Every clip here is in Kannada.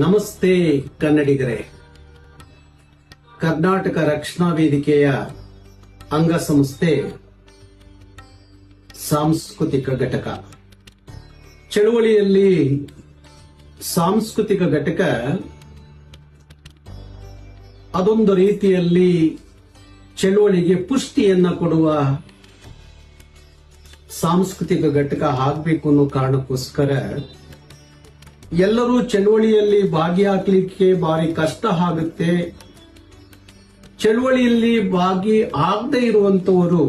ನಮಸ್ತೆ ಕನ್ನಡಿಗರೇ. ಕರ್ನಾಟಕ ರಕ್ಷಣಾ ವೇದಿಕೆಯ ಅಂಗಸಂಸ್ಥೆ ಸಾಂಸ್ಕೃತಿಕ ಘಟಕ. ಚಳುವಳಿಯಲ್ಲಿ ಸಾಂಸ್ಕೃತಿಕ ಘಟಕ ಅದೊಂದು ರೀತಿಯಲ್ಲಿ ಚಳುವಳಿಗೆ ಪುಷ್ಟಿಯನ್ನ ಕೊಡುವ ಸಾಂಸ್ಕೃತಿಕ ಘಟಕ ಆಗಬೇಕು ಅನ್ನೋ ಕಾರಣಕ್ಕೋಸ್ಕರ ಎಲ್ಲರೂ ಚಳುವಳಿಯಲ್ಲಿ ಭಾಗಿಯಾಗಲಿಕ್ಕೆ ಭಾರಿ ಕಷ್ಟ ಆಗುತ್ತೆ. ಚಳುವಳಿಯಲ್ಲಿ ಭಾಗಿ ಆಗದೆ ಇರುವಂತವರು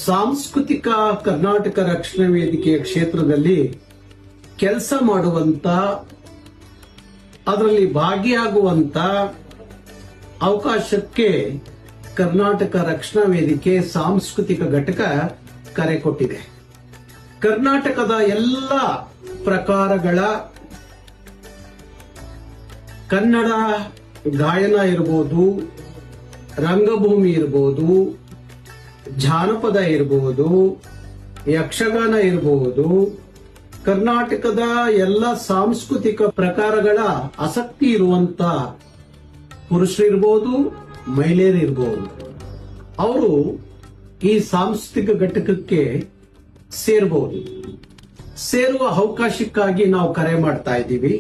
ಸಾಂಸ್ಕೃತಿಕ ಕರ್ನಾಟಕ ರಕ್ಷಣಾ ವೇದಿಕೆಯ ಕ್ಷೇತ್ರದಲ್ಲಿ ಕೆಲಸ ಮಾಡುವಂತ, ಅದರಲ್ಲಿ ಭಾಗಿಯಾಗುವಂತ ಅವಕಾಶಕ್ಕೆ ಕರ್ನಾಟಕ ರಕ್ಷಣಾ ವೇದಿಕೆ ಸಾಂಸ್ಕೃತಿಕ ಘಟಕ ಕರೆ ಕೊಟ್ಟಿದೆ. ಕರ್ನಾಟಕದ ಎಲ್ಲ ಪ್ರಕಾರಗಳ ಕನ್ನಡ ಗಾಯನ ಇರಬಹುದು, ರಂಗಭೂಮಿ ಇರಬಹುದು, ಜಾನಪದ ಇರಬಹುದು, ಯಕ್ಷಗಾನ ಇರಬಹುದು, ಕರ್ನಾಟಕದ ಎಲ್ಲ ಸಾಂಸ್ಕೃತಿಕ ಪ್ರಕಾರಗಳ ಆಸಕ್ತಿ ಇರುವಂತ ಪುರುಷರಿರ್ಬೋದು, ಮಹಿಳೆಯರಿರ್ಬೋದು, ಅವರು ಈ ಸಾಂಸ್ಕೃತಿಕ ಘಟಕಕ್ಕೆ ಸೇರಬಹುದು. ಸೇರುವ ಅವಕಾಶಕ್ಕಾಗಿ ನಾವು ಕರೆ ಮಾಡ್ತಾ ಇದ್ದೀವಿ.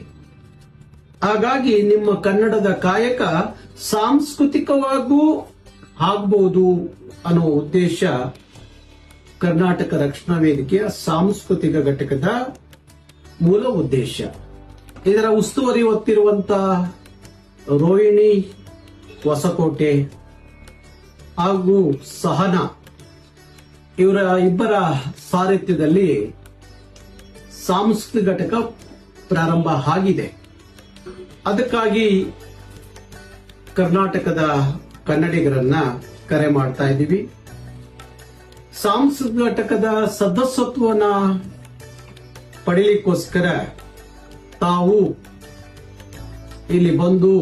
ಹಾಗಾಗಿ ನಿಮ್ಮ ಕನ್ನಡದ ಕಾಯಕ ಸಾಂಸ್ಕೃತಿಕವಾಗೂ ಆಗ್ಬಹುದು ಅನ್ನೋ ಉದ್ದೇಶ ಕರ್ನಾಟಕ ರಕ್ಷಣಾ ವೇದಿಕೆಯ ಸಾಂಸ್ಕೃತಿಕ ಘಟಕದ ಮೂಲ ಉದ್ದೇಶ. ಇದರ ಉಸ್ತುವಾರಿ ಹೊತ್ತಿರುವಂತ ರೋಹಿಣಿ ಹೊಸಕೋಟೆ ಹಾಗೂ ಸಹನಾ, ಇವರ ಇಬ್ಬರ ಸಾರಥ್ಯದಲ್ಲಿ ಸಾಂಸ್ಕೃತಿಕ ಘಟಕ ಪ್ರಾರಂಭ ಆಗಿದೆ. ಅದಕ್ಕಾಗಿ ಕರ್ನಾಟಕದ ಕನ್ನಡಿಗರನ್ನ ಕರೆ ಮಾಡ್ತಾ ಇದ್ದೀವಿ. ಸಾಂಸ್ಕೃತಿಕ ಘಟಕದ ಸದಸ್ಯತ್ವನ ಪಡೆಯಲಿಕ್ಕೋಸ್ಕರ ತಾವು ಇಲ್ಲಿ ಬಂದು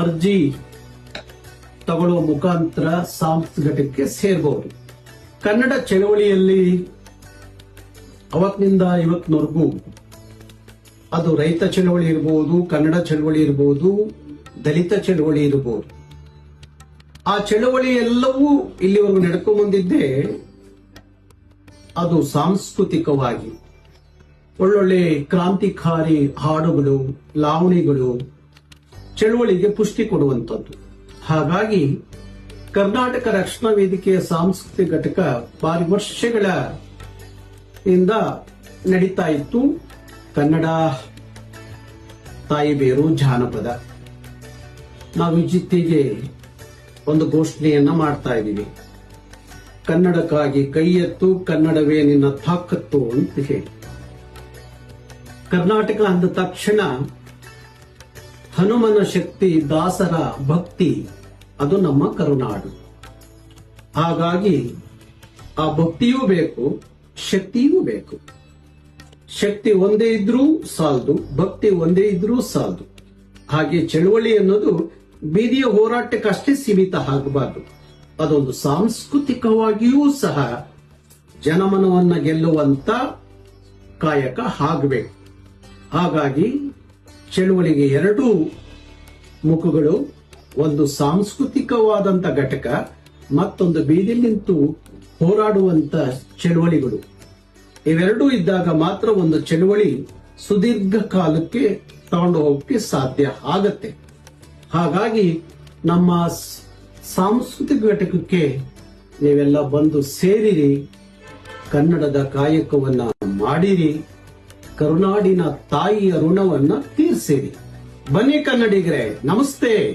ಅರ್ಜಿ ತಗೊಳ್ಳುವ ಮುಖಾಂತರ ಸಾಂಸ್ಕೃತಿಕ ಘಟಕಕ್ಕೆ ಸೇರಬಹುದು. ಕನ್ನಡ ಚಳವಳಿಯಲ್ಲಿ ಅವತ್ತಿನಿಂದ ಇವತ್ತಿನವರೆಗೂ ಅದು ರೈತ ಚಳವಳಿ ಇರಬಹುದು, ಕನ್ನಡ ಚಳವಳಿ ಇರಬಹುದು, ದಲಿತ ಚಳವಳಿ ಇರಬಹುದು, ಆ ಚಳವಳಿ ಎಲ್ಲವೂ ಇಲ್ಲಿವರೆಗೂ ನಡ್ಕೊಂಡು ಬಂದಿದ್ದೆ ಅದು ಸಾಂಸ್ಕೃತಿಕವಾಗಿ ಒಳ್ಳೊಳ್ಳೆ ಕ್ರಾಂತಿಕಾರಿ ಹಾಡುಗಳು, ಲಾವಣಿಗಳು ಚಳವಳಿಗೆ ಪುಷ್ಟಿ ಕೊಡುವಂತದ್ದು. ಹಾಗಾಗಿ ಕರ್ನಾಟಕ ರಕ್ಷಣಾ ವೇದಿಕೆಯ ಸಾಂಸ್ಕೃತಿಕ ಘಟಕ ಬಾರಿ ವರ್ಷಗಳ ಇಂದ ನಡೀತಾ ಇತ್ತು. ಕನ್ನಡ ತಾಯಿ ಬೇರು ಜಾನಪದ. ನಾವು ಇತ್ತೀಚೆಗೆ ಒಂದು ಘೋಷಣೆಯನ್ನ ಮಾಡ್ತಾ ಇದ್ದೀವಿ. ಕನ್ನಡಕ್ಕಾಗಿ ಕೈ ಎತ್ತು, ಕನ್ನಡವೇ ನಿನ್ನ ತಾಕತ್ತು ಅಂತ ಹೇಳಿ. ಕರ್ನಾಟಕ ಅಂದ ತಕ್ಷಣ ಹನುಮನ ಶಕ್ತಿ, ದಾಸರ ಭಕ್ತಿ, ಅದು ನಮ್ಮ ಕರುನಾಡು. ಹಾಗಾಗಿ ಆ ಭಕ್ತಿಯೂ ಬೇಕು, ಶಕ್ತಿಯೂ ಬೇಕು. ಶಕ್ತಿ ಒಂದೇ ಇದ್ರೂ ಸಾಲದು, ಭಕ್ತಿ ಒಂದೇ ಇದ್ರೂ ಸಾಲದು. ಹಾಗೆ ಚಳವಳಿ ಅನ್ನೋದು ಬೀದಿಯ ಹೋರಾಟಕ್ಕಷ್ಟೇ ಸೀಮಿತ ಆಗಬಾರದು. ಅದೊಂದು ಸಾಂಸ್ಕೃತಿಕವಾಗಿಯೂ ಸಹ ಜನಮನವನ್ನ ಗೆಲ್ಲುವಂತ ಕಾಯಕ ಆಗಬೇಕು. ಹಾಗಾಗಿ ಚಳವಳಿಗೆ ಎರಡೂ ಮುಖಗಳು, ಒಂದು ಸಾಂಸ್ಕೃತಿಕವಾದಂತ ಘಟಕ, ಮತ್ತೊಂದು ಬೀದಿಯಲ್ಲಿ ನಿಂತು ಹೋರಾಡುವಂತ ಚಳವಳಿಗಳು. ಇವೆರಡೂ ಇದ್ದಾಗ ಮಾತ್ರ ಒಂದು ಚಳವಳಿ ಸುದೀರ್ಘ ಕಾಲಕ್ಕೆ ತಗೊಂಡು ಹೋಗಕ್ಕೆ ಸಾಧ್ಯ ಆಗತ್ತೆ. ಹಾಗಾಗಿ ನಮ್ಮ ಸಾಂಸ್ಕೃತಿಕ ಘಟಕಕ್ಕೆ ನೀವೆಲ್ಲ ಬಂದು ಸೇರಿರಿ, ಕನ್ನಡದ ಕಾಯಕವನ್ನ ಮಾಡಿರಿ, ಕರುನಾಡಿನ ತಾಯಿಯ ಋಣವನ್ನ ತೀರಿಸಿರಿ. ಬನ್ನಿ ಕನ್ನಡಿಗರೇ, ನಮಸ್ತೆ.